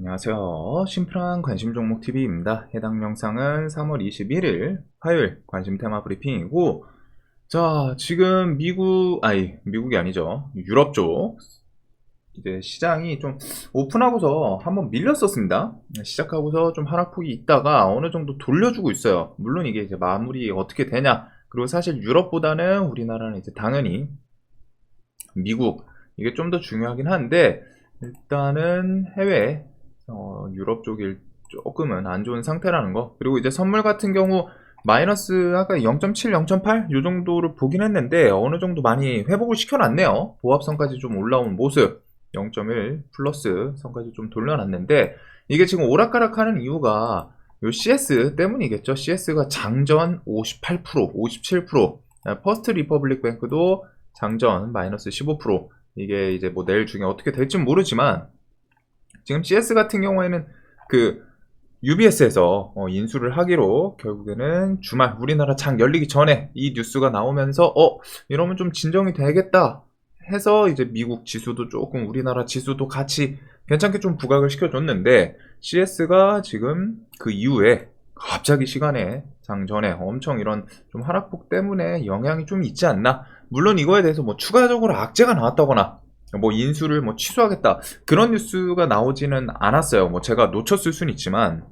안녕하세요. 심플한 관심 종목 TV입니다. 해당 영상은 3월 21일 화요일 관심 테마 브리핑이고, 자, 지금 미국이 아니죠. 유럽 쪽 이제 시장이 좀 오픈하고서 한번 밀렸었습니다. 시작하고서 좀 하락폭이 있다가 어느 정도 돌려주고 있어요. 물론 이게 이제 마무리 어떻게 되냐. 그리고 사실 유럽보다는 우리나라는 이제 당연히 미국 이게 좀 더 중요하긴 한데, 일단은 해외 유럽 쪽이 조금은 안 좋은 상태라는 거. 그리고 이제 선물 같은 경우 마이너스 아까 0.7, 0.8 요 정도를 보긴 했는데 어느 정도 많이 회복을 시켜놨네요. 보합선까지 좀 올라온 모습. 0.1 플러스 선까지 좀 돌려놨는데, 이게 지금 오락가락하는 이유가 요 CS 때문이겠죠. CS가 장전 58%, 57%, 퍼스트 리퍼블릭 뱅크도 장전 마이너스 15%. 이게 이제 뭐 내일 중에 어떻게 될지 모르지만, 지금 CS 같은 경우에는 그 UBS에서 인수를 하기로 결국에는 주말 우리나라 장 열리기 전에 이 뉴스가 나오면서 이러면 좀 진정이 되겠다 해서 이제 미국 지수도 조금 우리나라 지수도 같이 괜찮게 좀 부각을 시켜줬는데, CS가 지금 그 이후에 갑자기 시간에 장 전에 엄청 이런 좀 하락폭 때문에 영향이 좀 있지 않나. 물론 이거에 대해서 뭐 추가적으로 악재가 나왔다거나 뭐 인수를 뭐 취소하겠다 그런 뉴스가 나오지는 않았어요. 뭐 제가 놓쳤을 수는 있지만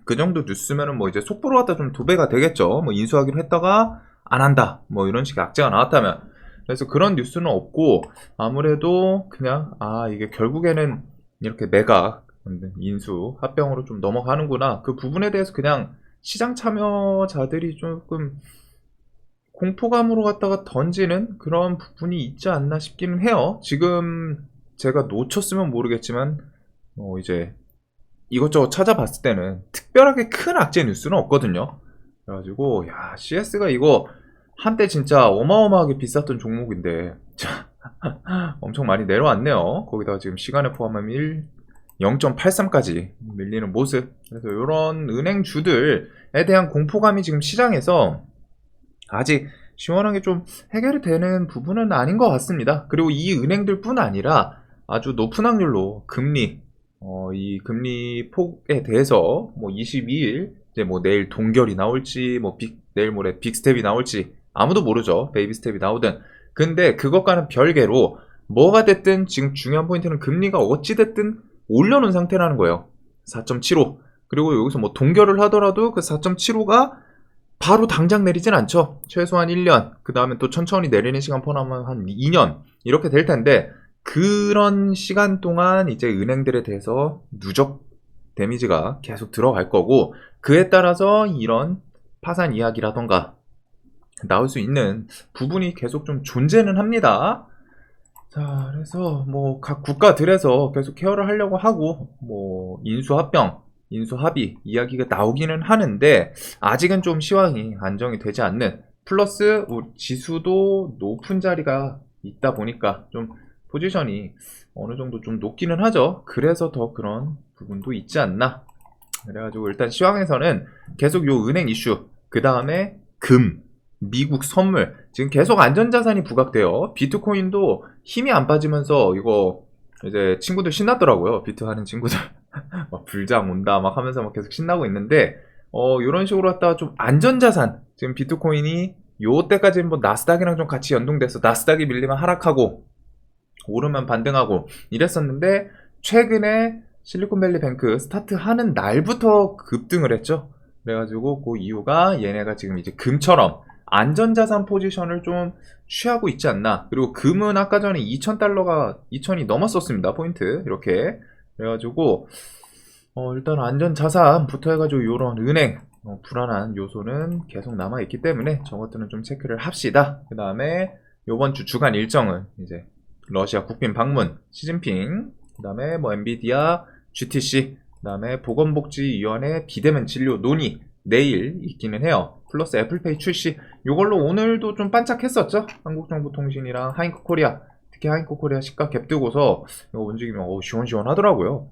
그 정도 뉴스면은 뭐 이제 속보로 갖다 좀 도배가 되겠죠. 뭐 인수하기로 했다가 안 한다 뭐 이런 식의 악재가 나왔다면. 그래서 그런 뉴스는 없고, 아무래도 그냥 이게 결국에는 이렇게 매각 인수 합병으로 좀 넘어가는구나, 그 부분에 대해서 그냥 시장 참여자들이 조금 공포감으로 갖다가 던지는 그런 부분이 있지 않나 싶기는 해요. 지금 제가 놓쳤으면 모르겠지만 이제 이것저것 찾아봤을 때는 특별하게 큰 악재 뉴스는 없거든요. 그래가지고 야, CS가 이거 한때 진짜 어마어마하게 비쌌던 종목인데 엄청 많이 내려왔네요. 거기다가 지금 시간에 포함하면 0.83까지 밀리는 모습. 그래서 이런 은행주들에 대한 공포감이 지금 시장에서 아직 시원하게 좀 해결이 되는 부분은 아닌 것 같습니다. 그리고 이 은행들뿐 아니라 아주 높은 확률로 금리, 이 금리 폭에 대해서 뭐 22일 이제 뭐 내일 동결이 나올지 뭐 내일 모레 빅스텝이 나올지 아무도 모르죠. 베이비 스텝이 나오든. 근데 그것과는 별개로 뭐가 됐든 지금 중요한 포인트는 금리가 어찌 됐든 올려놓은 상태라는 거예요. 4.75. 그리고 여기서 뭐 동결을 하더라도 그 4.75가 바로 당장 내리진 않죠. 최소한 1년, 그 다음에 또 천천히 내리는 시간 포함하면 한 2년 이렇게 될 텐데, 그런 시간 동안 이제 은행들에 대해서 누적 데미지가 계속 들어갈 거고, 그에 따라서 이런 파산 이야기라던가 나올 수 있는 부분이 계속 좀 존재는 합니다. 자, 그래서 뭐 각 국가들에서 계속 케어를 하려고 하고, 뭐 인수합병, 인수합의 이야기가 나오기는 하는데 아직은 좀 시황이 안정이 되지 않는, 플러스 지수도 높은 자리가 있다 보니까 좀 포지션이 어느 정도 좀 높기는 하죠. 그래서 더 그런 부분도 있지 않나. 그래가지고 일단 시황에서는 계속 요 은행 이슈, 그 다음에 미국 선물, 지금 계속 안전자산이 부각돼요. 비트코인도 힘이 안 빠지면서 이거 이제 친구들 신났더라고요. 비트 하는 친구들. 막 불장 온다 막 하면서 막 계속 신나고 있는데, 이런 식으로 갖다가 좀 안전자산, 지금 비트코인이 요때까지는 뭐 나스닥이랑 좀 같이 연동돼서 나스닥이 밀리면 하락하고 오르면 반등하고 이랬었는데, 최근에 실리콘밸리 뱅크 스타트하는 날부터 급등을 했죠. 그래가지고 그 이유가 얘네가 지금 이제 금처럼 안전자산 포지션을 좀 취하고 있지 않나. 그리고 금은 아까 전에 2,000달러가 2,000이 넘었었습니다. 포인트 이렇게. 그래가지고 일단 안전자산부터 해가지고 이런 은행 불안한 요소는 계속 남아있기 때문에 저것들은 좀 체크를 합시다. 그 다음에 요번 주 주간 일정은 이제 러시아 국빈 방문 시진핑, 그 다음에 뭐 엔비디아, GTC, 그 다음에 보건복지위원회 비대면 진료 논의 내일 있기는 해요. 플러스 애플페이 출시, 요걸로 오늘도 좀 반짝했었죠. 한국정보통신이랑 하이코코리아, 특히 하이코코리아 시가 갭 뜨고서 이거 움직이면 시원시원하더라고요.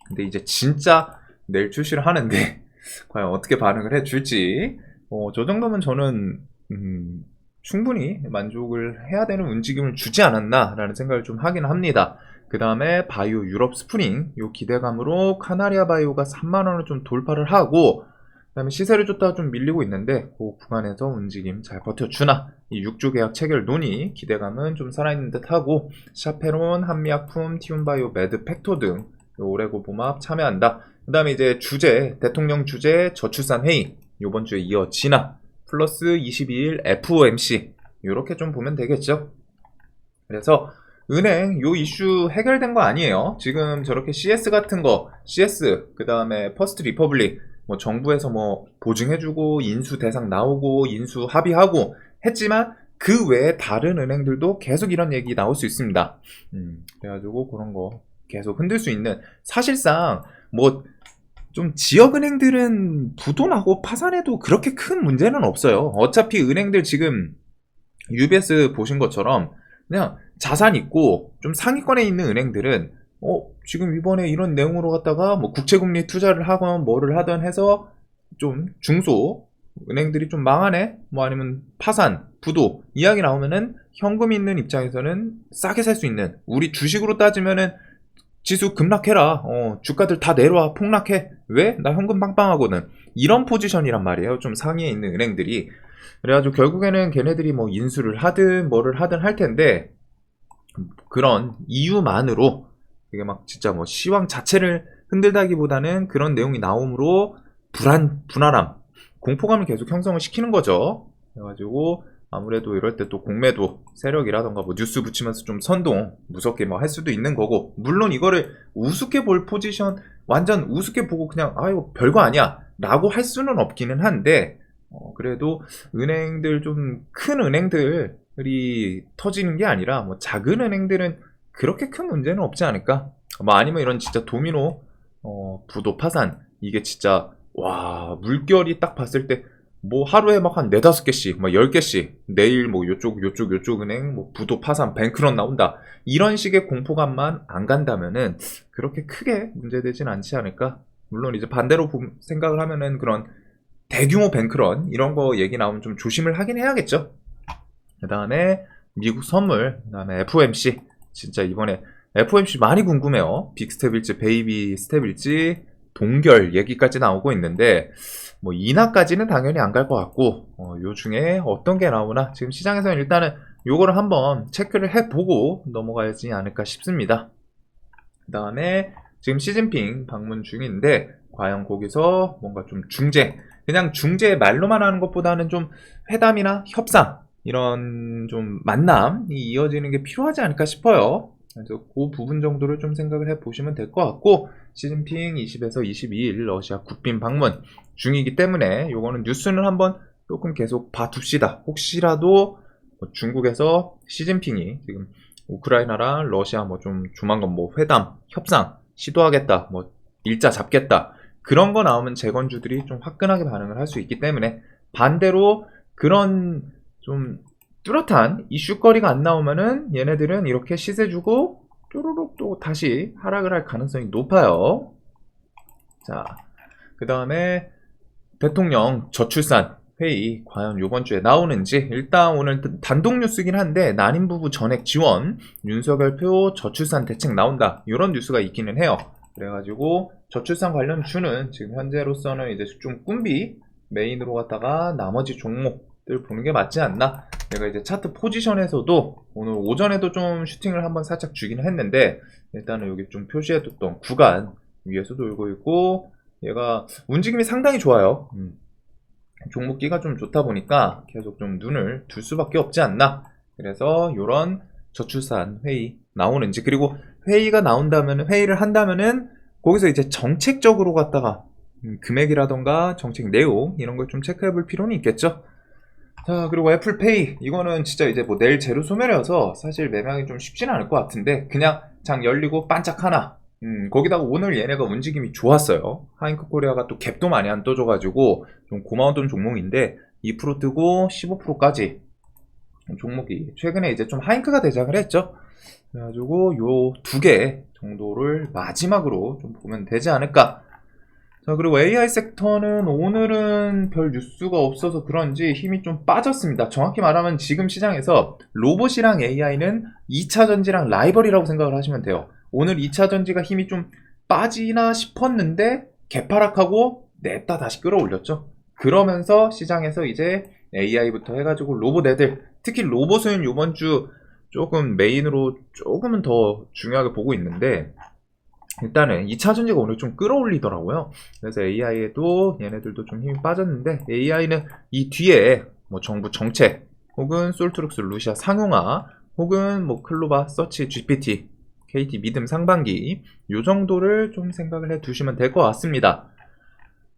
근데 이제 진짜 내일 출시를 하는데 과연 어떻게 반응을 해줄지, 저 정도면 저는 충분히 만족을 해야 되는 움직임을 주지 않았나 라는 생각을 좀 하긴 합니다. 그 다음에 바이오 유럽 스프링 요 기대감으로 카나리아 바이오가 3만원을 좀 돌파를 하고, 그 다음에 시세를 줬다가 좀 밀리고 있는데 그 구간에서 움직임 잘 버텨주나, 이 6주 계약 체결 논의 기대감은 좀 살아있는 듯 하고, 샤페론, 한미약품, 티움바이오, 매드팩토 등 올해고 봄합 참여한다. 그 다음에 이제 주제, 대통령 주제 저출산 회의 요번 주에 이어지나, 플러스 22일 FOMC 이렇게 좀 보면 되겠죠. 그래서 은행 요 이슈 해결된 거 아니에요. 지금 저렇게 CS 같은 거, CS 그 다음에 퍼스트 리퍼블릭 뭐 정부에서 뭐 보증해주고 인수 대상 나오고 인수 합의하고 했지만 그 외에 다른 은행들도 계속 이런 얘기 나올 수 있습니다. 그래가지고 그런 거 계속 흔들 수 있는, 사실상 뭐 좀 지역은행들은 부도나고 파산해도 그렇게 큰 문제는 없어요. 어차피 은행들 지금 UBS 보신 것처럼 그냥 자산 있고 좀 상위권에 있는 은행들은 지금 이번에 이런 내용으로 갖다가 뭐 국채금리 투자를 하건 뭐를 하든 해서 좀 중소 은행들이 좀 망하네 뭐 아니면 파산 부도 이야기 나오면은 현금 있는 입장에서는 싸게 살 수 있는, 우리 주식으로 따지면은 지수 급락해라, 주가들 다 내려와 폭락해, 왜? 나 현금 빵빵하거든, 이런 포지션이란 말이에요. 좀 상위에 있는 은행들이. 그래가지고 결국에는 걔네들이 뭐 인수를 하든 뭐를 하든 할 텐데, 그런 이유만으로 이게 막 진짜 뭐 시황 자체를 흔들다기보다는 그런 내용이 나옴으로 불안함, 공포감을 계속 형성을 시키는 거죠. 그래가지고 아무래도 이럴 때 또 공매도 세력이라던가 뭐 뉴스 붙이면서 좀 선동 무섭게 뭐 할 수도 있는 거고, 물론 이거를 우습게 볼 포지션, 완전 우습게 보고 그냥 이거 별거 아니야 라고 할 수는 없기는 한데, 그래도 은행들 좀 큰 은행들이 터지는 게 아니라 뭐 작은 은행들은 그렇게 큰 문제는 없지 않을까. 뭐 아니면 이런 진짜 도미노 부도 파산, 이게 진짜 와 물결이 딱 봤을 때 뭐 하루에 막 한 4-5개씩 막 10개씩 내일 뭐 요쪽 은행 뭐 부도 파산 뱅크런 나온다, 이런 식의 공포감만 안 간다면은 그렇게 크게 문제되진 않지 않을까. 물론 이제 반대로 생각을 하면은 그런 대규모 뱅크런 이런 거 얘기 나오면 좀 조심을 하긴 해야겠죠. 그 다음에 미국 선물, 그 다음에 FOMC, 진짜 이번에 FOMC 많이 궁금해요. 빅스텝일지 베이비 스텝일지 동결 얘기까지 나오고 있는데 뭐 인하까지는 당연히 안 갈 것 같고, 요 중에 어떤 게 나오나 지금 시장에서는 일단은 요거를 한번 체크를 해보고 넘어가야지 않을까 싶습니다. 그 다음에 지금 시진핑 방문 중인데 과연 거기서 뭔가 좀 중재, 그냥 중재 말로만 하는 것보다는 좀 회담이나 협상 이런 좀 만남이 이어지는 게 필요하지 않을까 싶어요. 그래서 그 부분 정도를 좀 생각을 해보시면 될 것 같고, 시진핑 20에서 22일 러시아 국빈 방문 중이기 때문에 요거는 뉴스는 한번 조금 계속 봐둡시다. 혹시라도 뭐 중국에서 시진핑이 지금 우크라이나랑 러시아 뭐 좀 조만간 뭐 회담, 협상 시도하겠다, 뭐 일자 잡겠다, 그런 거 나오면 재건주들이 좀 화끈하게 반응을 할 수 있기 때문에, 반대로 그런 좀 뚜렷한 이슈거리가 안 나오면은 얘네들은 이렇게 시세 주고 쪼르륵 또 다시 하락을 할 가능성이 높아요. 자, 그 다음에 대통령 저출산 회의 과연 요번 주에 나오는지, 일단 오늘 단독 뉴스긴 한데 난임부부 전액 지원, 윤석열 표 저출산 대책 나온다, 이런 뉴스가 있기는 해요. 그래가지고 저출산 관련 주는 지금 현재로서는 이제 좀 꿈비 메인으로 갔다가 나머지 종목들 보는 게 맞지 않나. 내가 이제 차트 포지션에서도 오늘 오전에도 좀 슈팅을 한번 살짝 주긴 했는데, 일단은 여기 좀 표시해뒀던 구간 위에서 돌고 있고, 얘가 움직임이 상당히 좋아요. 종목기가 좀 좋다 보니까 계속 좀 눈을 둘 수밖에 없지 않나. 그래서 요런 저출산 회의 나오는지, 그리고 회의가 나온다면, 회의를 한다면은 거기서 이제 정책적으로 갖다가 금액이라던가 정책 내용 이런 걸 좀 체크해 볼 필요는 있겠죠. 자, 그리고 애플페이, 이거는 진짜 이제 뭐 내일 재료 소멸이어서 사실 매매하기 좀 쉽지는 않을 것 같은데, 그냥 장 열리고 반짝 하나. 거기다가 오늘 얘네가 움직임이 좋았어요. 하잉크 코리아가 또 갭도 많이 안 떠줘가지고 좀 고마웠던 종목인데 2% 뜨고 15%까지 종목이 최근에 이제 좀 하잉크가 대장을 했죠. 그래가지고 요 2개 정도를 마지막으로 좀 보면 되지 않을까. 자, 그리고 AI 섹터는 오늘은 별 뉴스가 없어서 그런지 힘이 좀 빠졌습니다. 정확히 말하면 지금 시장에서 로봇이랑 AI는 2차 전지랑 라이벌이라고 생각을 하시면 돼요. 오늘 2차 전지가 힘이 좀 빠지나 싶었는데 개파락하고 냅다 다시 끌어올렸죠. 그러면서 시장에서 이제 AI부터 해가지고 로봇 애들, 특히 로봇은 이번 주 조금 메인으로 조금은 더 중요하게 보고 있는데, 일단은 2차 전지가 오늘 좀 끌어올리더라고요. 그래서 AI에도 얘네들도 좀 힘이 빠졌는데, AI는 이 뒤에 뭐 정부 정책 혹은 솔트룩스 루시아 상용화 혹은 뭐 클로바 서치 GPT KT 믿음 상반기 요 정도를 좀 생각을 해 두시면 될 것 같습니다.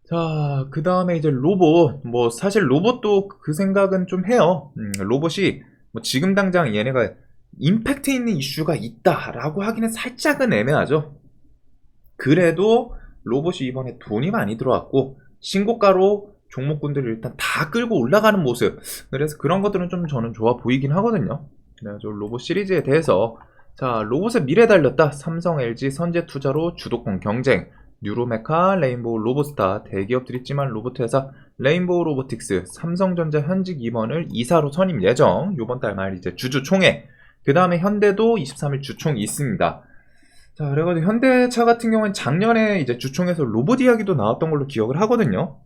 자, 그 다음에 이제 로봇. 뭐, 사실 로봇도 그 생각은 좀 해요. 로봇이, 뭐, 지금 당장 얘네가 임팩트 있는 이슈가 있다라고 하기는 살짝은 애매하죠. 그래도 로봇이 이번에 돈이 많이 들어왔고, 신고가로 종목군들을 일단 다 끌고 올라가는 모습. 그래서 그런 것들은 좀 저는 좋아 보이긴 하거든요. 그래서 로봇 시리즈에 대해서, 자, 로봇의 미래 달렸다. 삼성, LG, 선제 투자로 주도권 경쟁. 뉴로메카, 레인보우 로보스타, 대기업들이 찜한 로봇 회사 레인보우 로보틱스, 삼성전자 현직 임원을 이사로 선임 예정. 요번 달 말 이제 주주총회. 그 다음에 현대도 23일 주총이 있습니다. 자, 그래가지고 현대차 같은 경우는 작년에 이제 주총에서 로봇 이야기도 나왔던 걸로 기억을 하거든요.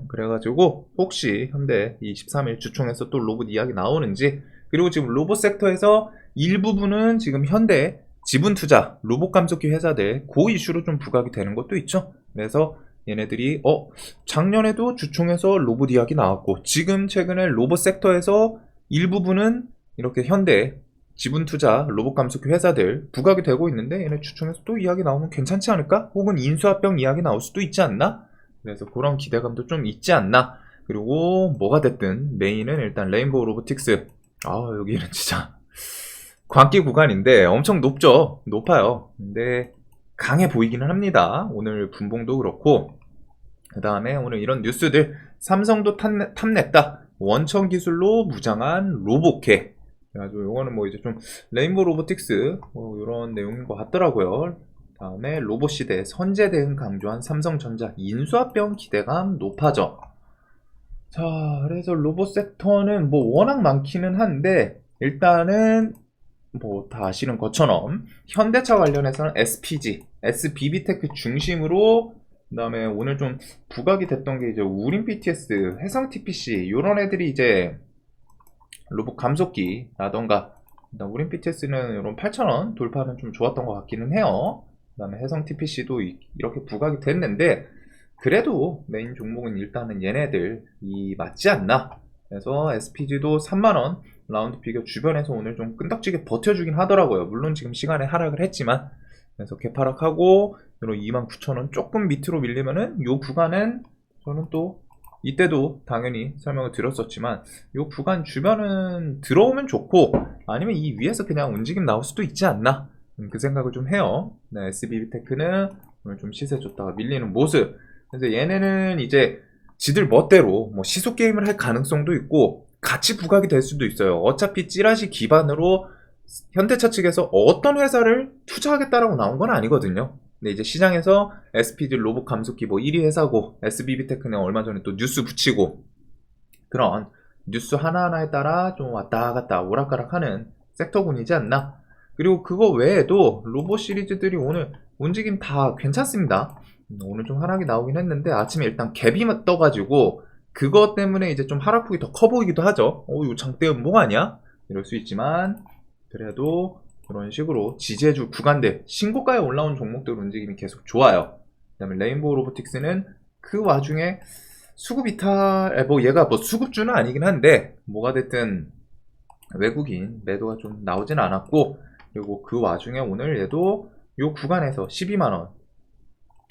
그래가지고 혹시 현대 23일 주총에서 또 로봇 이야기 나오는지, 그리고 지금 로봇 섹터에서 일부분은 지금 현대 지분 투자, 로봇 감속기 회사들 그 이슈로 좀 부각이 되는 것도 있죠. 그래서 얘네들이 작년에도 주총에서 로봇 이야기 나왔고, 지금 최근에 로봇 섹터에서 일부분은 이렇게 현대 지분 투자, 로봇 감속기 회사들 부각이 되고 있는데, 얘네 주총에서 또 이야기 나오면 괜찮지 않을까? 혹은 인수합병 이야기 나올 수도 있지 않나? 그래서 그런 기대감도 좀 있지 않나? 그리고 뭐가 됐든 메인은 일단 레인보우 로보틱스. 여기는 진짜 광기 구간인데 엄청 높죠. 높아요. 근데 강해 보이기는 합니다. 오늘 분봉도 그렇고, 그 다음에 오늘 이런 뉴스들, 삼성도 탐냈다. 원천 기술로 무장한 로봇캐. 그래가지고 요거는 뭐 이제 좀 레인보우 로보틱스 뭐 이런 내용인 것 같더라고요. 다음에 로봇 시대 선제 대응 강조한 삼성전자 인수합병 기대감 높아져. 자, 그래서 로봇 섹터는 뭐 워낙 많기는 한데, 일단은 뭐 다 아시는 것처럼 현대차 관련해서는 SPG, SBB테크 중심으로, 그 다음에 오늘 좀 부각이 됐던 게 이제 우림 BTS, 해성 TPC 요런 애들이 이제 로봇 감속기라던가, 일단 우림 BTS는 이런 8,000원 돌파는 좀 좋았던 것 같기는 해요. 그 다음에 해성 TPC도 이렇게 부각이 됐는데, 그래도 메인 종목은 일단은 얘네들이 맞지 않나. 그래서 SPG도 3만원 라운드 피겨 주변에서 오늘 좀 끈덕지게 버텨주긴 하더라고요. 물론 지금 시간에 하락을 했지만. 그래서 개파락하고 이런 29,000원 조금 밑으로 밀리면은 요 구간은 저는 또 이때도 당연히 설명을 드렸었지만, 요 구간 주변은 들어오면 좋고, 아니면 이 위에서 그냥 움직임 나올 수도 있지 않나, 그 생각을 좀 해요. 네, SBB테크는 오늘 좀 시세 줬다가 밀리는 모습. 그래서 얘네는 이제 지들 멋대로 뭐 시소 게임을 할 가능성도 있고 같이 부각이 될 수도 있어요. 어차피 찌라시 기반으로 현대차 측에서 어떤 회사를 투자하겠다라고 나온 건 아니거든요. 근데 이제 시장에서 SPD 로봇 감속기 뭐 1위 회사고, SBB테크는 얼마 전에 또 뉴스 붙이고, 그런 뉴스 하나하나에 따라 좀 왔다 갔다 오락가락하는 섹터군이지 않나. 그리고 그거 외에도 로봇 시리즈들이 오늘 움직임 다 괜찮습니다. 오늘 좀 하락이 나오긴 했는데, 아침에 일단 갭이 떠가지고 그것 때문에 이제 좀 하락폭이 더 커 보이기도 하죠. 이거 장대음봉 아니야? 이럴 수 있지만, 그래도 그런 식으로 지지해줄 구간들, 신고가에 올라온 종목들 움직임이 계속 좋아요. 그 다음에 레인보우 로보틱스는 그 와중에 수급 이탈, 얘가 뭐 수급주는 아니긴 한데, 뭐가 됐든 외국인 매도가 좀 나오진 않았고, 그리고 그 와중에 오늘 얘도 요 구간에서 12만원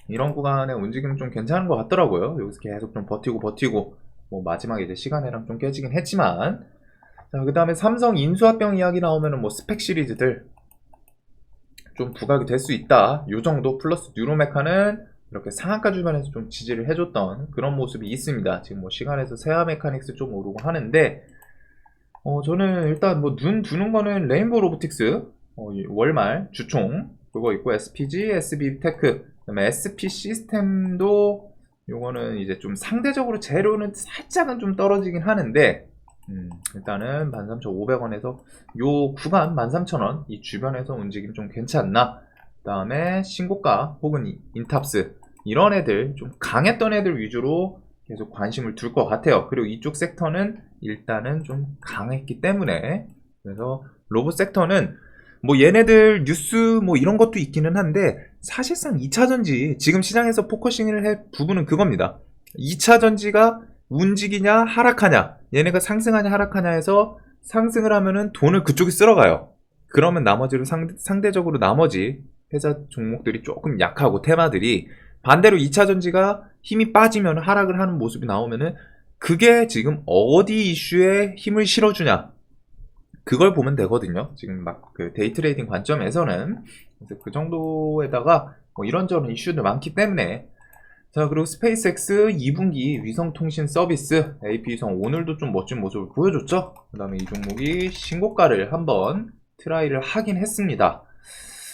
이런 구간의 움직임 좀 괜찮은 것 같더라고요. 여기서 계속 좀 버티고 뭐 마지막에 이제 시간이랑 좀 깨지긴 했지만. 자, 그 다음에 삼성 인수합병 이야기 나오면은 뭐 스펙 시리즈들 좀 부각이 될 수 있다. 요 정도. 플러스 뉴로메카는 이렇게 상한가 주변에서 좀 지지를 해줬던 그런 모습이 있습니다. 지금 뭐 시간에서 세아 메카닉스 좀 오르고 하는데, 저는 일단 뭐 눈 두는 거는 레인보우 로보틱스 월말 주총 그거 있고, SPG, SB테크, 그다음에 SP 시스템도 요거는 이제 좀 상대적으로 재료는 살짝은 좀 떨어지긴 하는데, 일단은 13,500원에서 요 구간 13,000원 이 주변에서 움직임 좀 괜찮나. 그 다음에 신고가 혹은 인탑스 이런 애들 좀 강했던 애들 위주로 계속 관심을 둘 것 같아요. 그리고 이쪽 섹터는 일단은 좀 강했기 때문에, 그래서 로봇 섹터는 뭐 얘네들 뉴스 뭐 이런 것도 있기는 한데 사실상 2차전지 지금 시장에서 포커싱을 할 부분은 그겁니다. 2차전지가 움직이냐 하락하냐, 얘네가 상승하냐 하락하냐 해서 상승을 하면은 돈을 그쪽에 쓸어가요. 그러면 나머지로 상대적으로 나머지 회사 종목들이 조금 약하고 테마들이, 반대로 2차전지가 힘이 빠지면 하락을 하는 모습이 나오면은 그게 지금 어디 이슈에 힘을 실어주냐, 그걸 보면 되거든요. 지금 막 그 데이 트레이딩 관점에서는. 그래서 그 정도에다가 뭐 이런저런 이슈들 많기 때문에. 자, 그리고 스페이스X 2분기 위성통신 서비스 AP위성 오늘도 좀 멋진 모습을 보여줬죠. 그 다음에 이 종목이 신고가를 한번 트라이를 하긴 했습니다.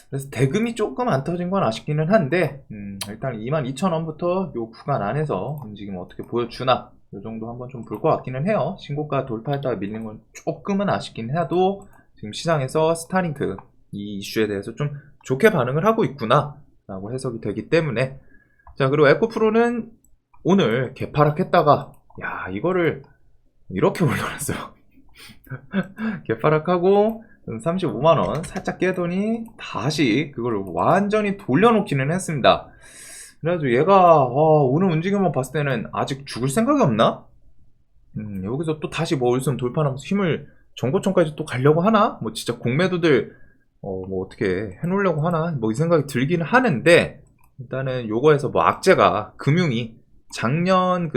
그래서 대금이 조금 안 터진 건 아쉽기는 한데, 일단 22,000원부터 요 구간 안에서 움직임 어떻게 보여주나, 요 정도 한번 좀 볼 것 같기는 해요. 신고가 돌파했다가 밀린 건 조금은 아쉽긴 해도 지금 시장에서 스타링크 이 이슈에 대해서 좀 좋게 반응을 하고 있구나 라고 해석이 되기 때문에. 자, 그리고 에코프로는 오늘 개파락했다가 야 이거를 이렇게 올려놨어요. 개파락하고 35만원 살짝 깨더니 다시 그걸 완전히 돌려놓기는 했습니다. 그래가지고 얘가 오늘 움직임만 봤을 때는 아직 죽을 생각이 없나? 여기서 또 다시 뭐 울선 돌파하면서 힘을 전고점까지 또 가려고 하나? 뭐 진짜 공매도들 뭐 어떻게 해놓으려고 하나? 뭐 이 생각이 들기는 하는데, 일단은 요거에서 뭐 악재가 금융이 작년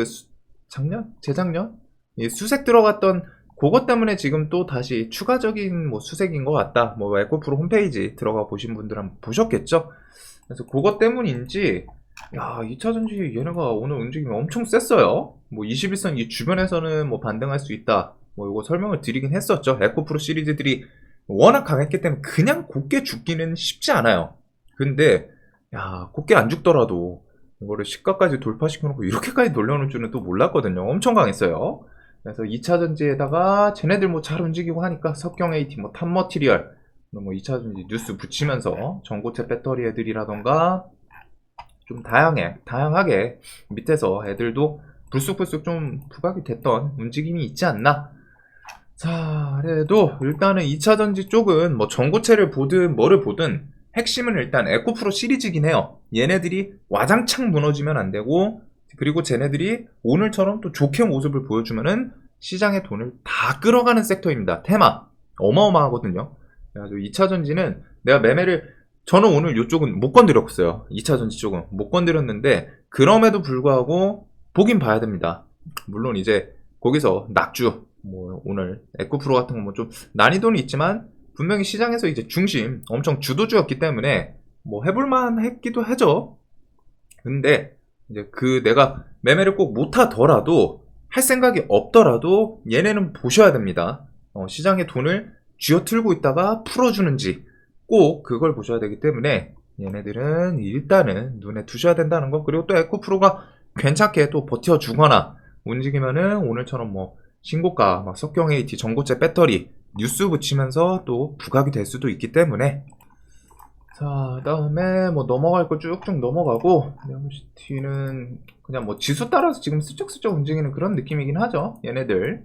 재작년 수색 들어갔던 그것 때문에 지금 또 다시 추가적인 뭐 수색인 것 같다. 뭐 에코프로 홈페이지 들어가 보신 분들 한번 보셨겠죠? 그래서 그것 때문인지 야 2차전지 얘네가 오늘 움직임이 엄청 셌어요. 뭐 21선 이 주변에서는 뭐 반등할 수 있다. 뭐 이거 설명을 드리긴 했었죠. 에코프로 시리즈들이 워낙 강했기 때문에 그냥 곱게 죽기는 쉽지 않아요. 근데 야 곱게 안 죽더라도 이거를 시가까지 돌파시켜놓고 이렇게까지 돌려놓을 줄은 또 몰랐거든요. 엄청 강했어요. 그래서 2차전지에다가 쟤네들 뭐 잘 움직이고 하니까 석경 AT 뭐 탑머티리얼 뭐 2차전지 뉴스 붙이면서 전고체 배터리 애들이라던가 좀 다양하게 밑에서 애들도 불쑥불쑥 좀 부각이 됐던 움직임이 있지 않나. 자, 그래도 일단은 2차전지 쪽은 뭐 전고체를 보든 뭐를 보든 핵심은 일단 에코프로 시리즈긴 해요. 얘네들이 와장창 무너지면 안 되고, 그리고 쟤네들이 오늘처럼 또 좋게 모습을 보여주면은 시장의 돈을 다 끌어가는 섹터입니다. 테마 어마어마하거든요. 그래가지고 2차전지는 내가 저는 오늘 이쪽은 못 건드렸어요. 2차전지 쪽은 못 건드렸는데 그럼에도 불구하고 보긴 봐야 됩니다. 물론 이제 거기서 낙주 뭐 오늘 에코프로 같은 건 뭐 좀 난이도는 있지만 분명히 시장에서 이제 중심 엄청 주도주였기 때문에 뭐 해볼만 했기도 하죠. 근데 이제 내가 매매를 꼭 못하더라도 할 생각이 없더라도 얘네는 보셔야 됩니다. 시장의 돈을 쥐어틀고 있다가 풀어주는지 꼭 그걸 보셔야 되기 때문에 얘네들은 일단은 눈에 두셔야 된다는 거. 그리고 또 에코프로가 괜찮게 또 버텨주거나 움직이면은 오늘처럼 뭐 신고가 막 석경 AT 전고체 배터리 뉴스 붙이면서 또 부각이 될 수도 있기 때문에. 자, 다음에 뭐 넘어갈 거 쭉쭉 넘어가고, 네옴시티는 그냥 뭐 지수 따라서 지금 슬쩍슬쩍 움직이는 그런 느낌이긴 하죠, 얘네들.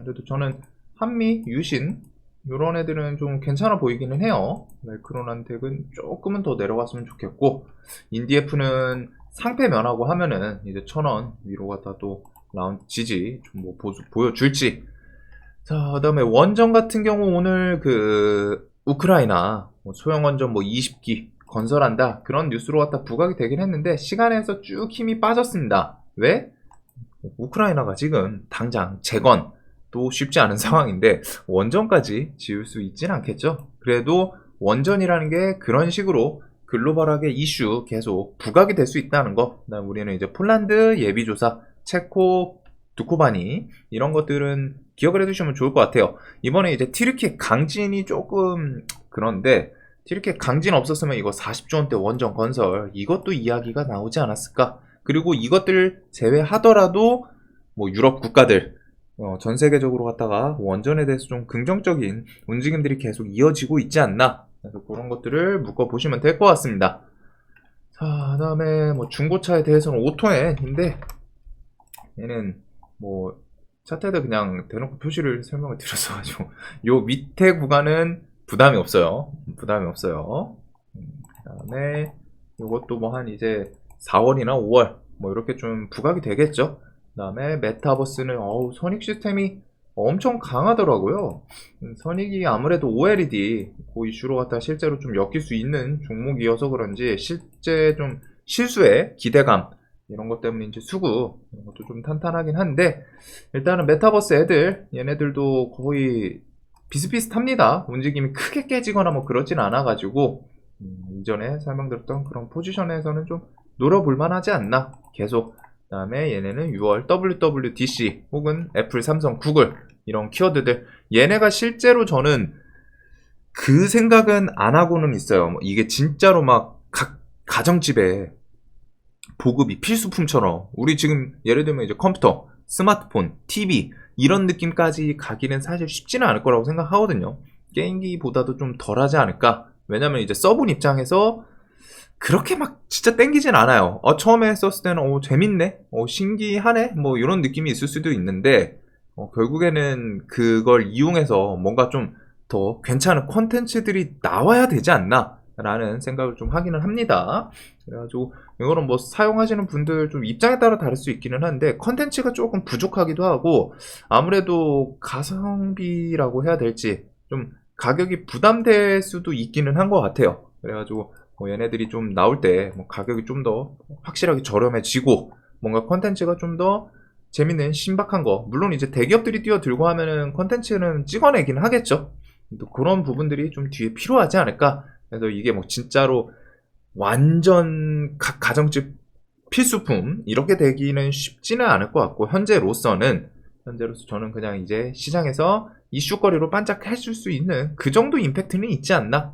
그래도 저는 한미, 유신 요런 애들은 좀 괜찮아 보이기는 해요. 멜크론한텍은 조금은 더 내려갔으면 좋겠고, 인디에프는 상패 면하고 하면은 이제 1,000원 위로 갔다 또 라운드 지지 좀 뭐 보여줄지. 자, 그 다음에 원전 같은 경우 오늘 우크라이나 소형 원전 뭐 20기 건설한다 그런 뉴스로 갖다 부각이 되긴 했는데 시간에서 쭉 힘이 빠졌습니다. 왜? 우크라이나가 지금 당장 재건도 쉽지 않은 상황인데 원전까지 지을 수 있진 않겠죠. 그래도 원전이라는 게 그런 식으로 글로벌하게 이슈 계속 부각이 될 수 있다는 거. 그다음 우리는 이제 폴란드 예비조사, 체코, 두코바니 이런 것들은 기억을 해두시면 좋을 것 같아요. 이번에 이제 티르키의 강진이 조금 그런데 티르키의 강진 없었으면 이거 40조 원대 원전 건설 이것도 이야기가 나오지 않았을까. 그리고 이것들 제외하더라도 뭐 유럽 국가들 전 세계적으로 갖다가 원전에 대해서 좀 긍정적인 움직임들이 계속 이어지고 있지 않나. 그래서 그런 것들을 묶어보시면 될 것 같습니다. 자, 그 다음에 뭐 중고차에 대해서는 오토엔인데, 얘는 뭐 차트에다 그냥 대놓고 표시를 설명을 드렸어가지고, 요 밑에 구간은 부담이 없어요. 부담이 없어요. 그 다음에 요것도 뭐 한 이제 4월이나 5월 뭐 이렇게 좀 부각이 되겠죠. 그 다음에 메타버스는 선익 시스템이 엄청 강하더라고요. 선익이 아무래도 OLED 그 이슈로 갖다 실제로 좀 엮일 수 있는 종목이어서 그런지 실제 좀 실수에 기대감 이런 것 때문인지 수급 이런 것도 좀 탄탄하긴 한데, 일단은 메타버스 애들 얘네들도 거의 비슷비슷합니다. 움직임이 크게 깨지거나 뭐 그러진 않아가지고 이전에 설명드렸던 그런 포지션에서는 좀 노려볼 만하지 않나. 계속. 그 다음에 얘네는 6월 WWDC 혹은 애플, 삼성, 구글 이런 키워드들, 얘네가 실제로 저는 그 생각은 안 하고는 있어요. 뭐 이게 진짜로 막 각 가정집에 보급이 필수품처럼, 우리 지금 예를 들면 이제 컴퓨터, 스마트폰, TV 이런 느낌까지 가기는 사실 쉽지는 않을 거라고 생각하거든요. 게임기보다도 좀 덜하지 않을까. 왜냐면 이제 써본 입장에서 그렇게 막 진짜 땡기진 않아요. 처음에 썼을 때는 재밌네, 신기하네, 뭐 이런 느낌이 있을 수도 있는데, 결국에는 그걸 이용해서 뭔가 좀 더 괜찮은 콘텐츠들이 나와야 되지 않나 라는 생각을 좀 하기는 합니다. 그래가지고 이거는 뭐 사용하시는 분들 좀 입장에 따라 다를 수 있기는 한데, 컨텐츠가 조금 부족하기도 하고, 아무래도 가성비라고 해야 될지 좀 가격이 부담될 수도 있기는 한 것 같아요. 그래가지고 뭐 얘네들이 좀 나올 때 뭐 가격이 좀 더 확실하게 저렴해지고, 뭔가 컨텐츠가 좀 더 재밌는 신박한 거, 물론 이제 대기업들이 뛰어들고 하면은 컨텐츠는 찍어내긴 하겠죠. 또 그런 부분들이 좀 뒤에 필요하지 않을까. 그래서 이게 뭐 진짜로 완전 각 가정집 필수품 이렇게 되기는 쉽지는 않을 것 같고, 현재로서 저는 그냥 이제 시장에서 이슈거리로 반짝해줄 수 있는 그 정도 임팩트는 있지 않나.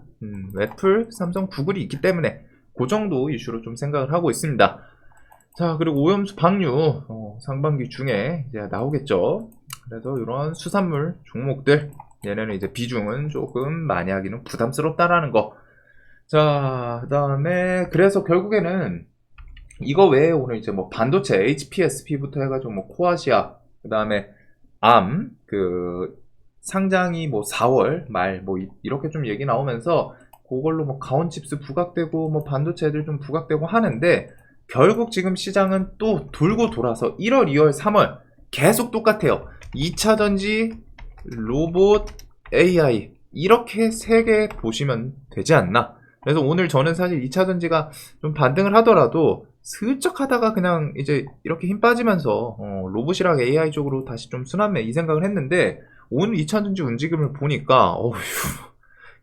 애플, 삼성, 구글이 있기 때문에 그 정도 이슈로 좀 생각을 하고 있습니다. 자, 그리고 오염수 방류 상반기 중에 이제 나오겠죠. 그래서 이런 수산물 종목들, 얘네는 이제 비중은 조금 많이 하기는 부담스럽다라는 거. 자, 그 다음에 그래서 결국에는 이거 외에 오늘 이제 뭐 반도체 HPSP부터 해가지고 뭐 코아시아, 그 다음에 암 그 상장이 뭐 4월 말 뭐 이렇게 좀 얘기 나오면서 그걸로 뭐 가온칩스 부각되고 뭐 반도체 애들 좀 부각되고 하는데, 결국 지금 시장은 또 돌고 돌아서 1월, 2월, 3월 계속 똑같아요. 2차 전지, 로봇, AI 이렇게 세 개 보시면 되지 않나. 그래서 오늘 저는 사실 2차 전지가 좀 반등을 하더라도 슬쩍 하다가 그냥 이제 이렇게 힘 빠지면서 로봇이랑 AI 쪽으로 다시 좀 순환매 이 생각을 했는데, 오늘 2차 전지 움직임을 보니까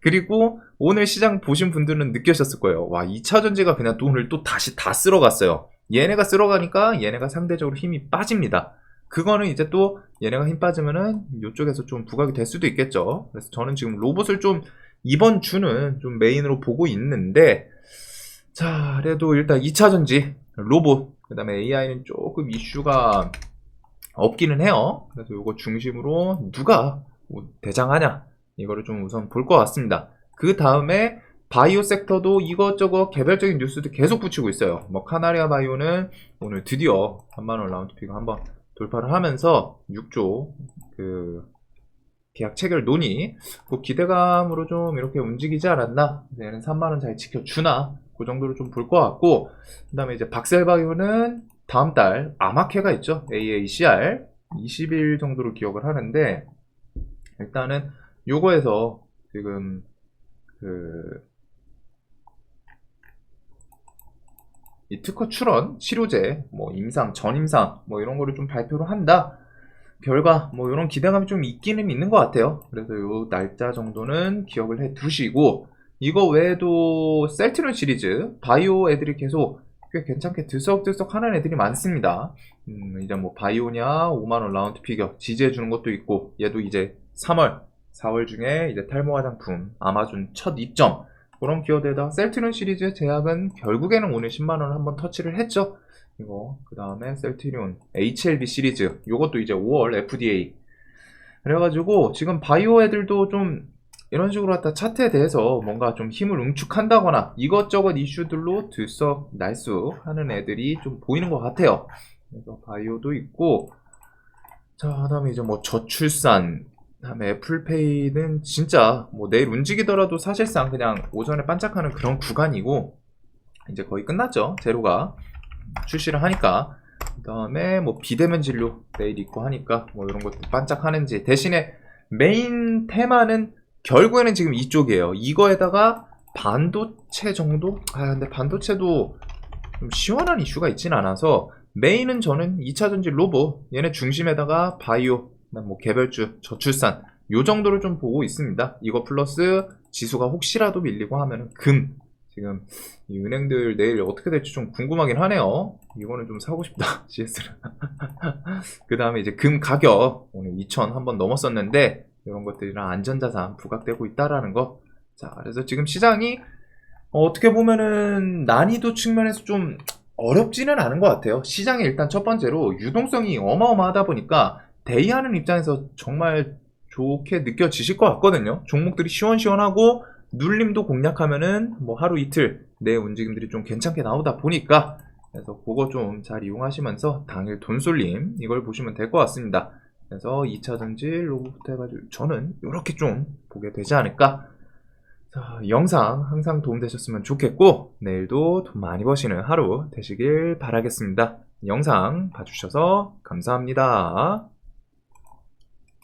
그리고 오늘 시장 보신 분들은 느끼셨을 거예요. 와, 2차 전지가 그냥 또 오늘 또 다시 다 쓸어갔어요. 얘네가 쓸어가니까 얘네가 상대적으로 힘이 빠집니다. 그거는 이제 또 얘네가 힘 빠지면은 이쪽에서 좀 부각이 될 수도 있겠죠. 그래서 저는 지금 로봇을 좀 이번 주는 좀 메인으로 보고 있는데, 자, 그래도 일단 2차 전지, 로봇, 그 다음에 AI는 조금 이슈가 없기는 해요. 그래서 이거 중심으로 누가 대장하냐, 이거를 좀 우선 볼 것 같습니다. 그 다음에 바이오 섹터도 이것저것 개별적인 뉴스도 계속 붙이고 있어요. 뭐 카나리아 바이오는 오늘 드디어 3만원 라운드 피가 한번 돌파를 하면서 6조 그 계약 체결 논의, 그 기대감으로 좀 이렇게 움직이지 않았나. 얘는 3만원 잘 지켜주나, 그 정도로 좀 볼 것 같고, 그 다음에 이제 박셀바이오는 다음 달 아마케가 있죠. AACR 20일 정도로 기억을 하는데, 일단은 요거에서 지금 이 특허 출원, 치료제, 뭐 임상, 전임상 뭐 이런 거를 좀 발표를 한다. 결과 뭐 이런 기대감이 좀 있기는 있는 것 같아요. 그래서 요 날짜 정도는 기억을 해 두시고, 이거 외에도 셀트론 시리즈 바이오 애들이 계속 꽤 괜찮게 들썩들썩 하는 애들이 많습니다. 이제 뭐 바이오냐 5만원 라운드 피겨 지지해 주는 것도 있고, 얘도 이제 3월 4월 중에 이제 탈모 화장품 아마존 첫 입점, 그런 키워드에다 셀트리온 시리즈 제약은 결국에는 오늘 10만원을 한번 터치를 했죠. 이거 그 다음에 셀트리온 HLB 시리즈 요것도 이제 5월 FDA 그래가지고 지금 바이오 애들도 좀 이런 식으로 갖다 차트에 대해서 뭔가 좀 힘을 응축한다거나 이것저것 이슈들로 들썩날썩 하는 애들이 좀 보이는 것 같아요. 그래서 바이오도 있고, 자, 그다음에 이제 뭐 저출산, 그다음에 애플페이는 진짜 뭐 내일 움직이더라도 사실상 그냥 오전에 반짝하는 그런 구간이고 이제 거의 끝났죠. 제로가 출시를 하니까. 그다음에 뭐 비대면 진료 내일 있고 하니까 뭐 이런 것도 반짝하는지 대신에 메인 테마는 결국에는 지금 이쪽이에요. 이거에다가 반도체 정도? 근데 반도체도 좀 시원한 이슈가 있진 않아서 메인은 저는 2차전지 로봇 얘네 중심에다가 바이오, 뭐 개별주, 저출산 요 정도를 좀 보고 있습니다. 이거 플러스 지수가 혹시라도 밀리고 하면은 금 지금 이 은행들 내일 어떻게 될지 좀 궁금하긴 하네요. 이거는 좀 사고 싶다. GS를. 그 다음에 이제 금 가격 오늘 2,000 한번 넘었었는데 이런 것들이랑 안전자산 부각되고 있다라는 거. 자, 그래서 지금 시장이 어떻게 보면은 난이도 측면에서 좀 어렵지는 않은 것 같아요. 시장이 일단 첫 번째로 유동성이 어마어마하다 보니까 대의하는 입장에서 정말 좋게 느껴지실 것 같거든요. 종목들이 시원시원하고 눌림도 공략하면은 뭐 하루 이틀 내 움직임들이 좀 괜찮게 나오다 보니까 그래서 그거 좀 잘 이용하시면서 당일 돈 쏠림 이걸 보시면 될 것 같습니다. 그래서 2차전지 로봇부터 해가지고 저는 이렇게 좀 보게 되지 않을까. 자, 영상 항상 도움되셨으면 좋겠고 내일도 돈 많이 버시는 하루 되시길 바라겠습니다. 영상 봐주셔서 감사합니다.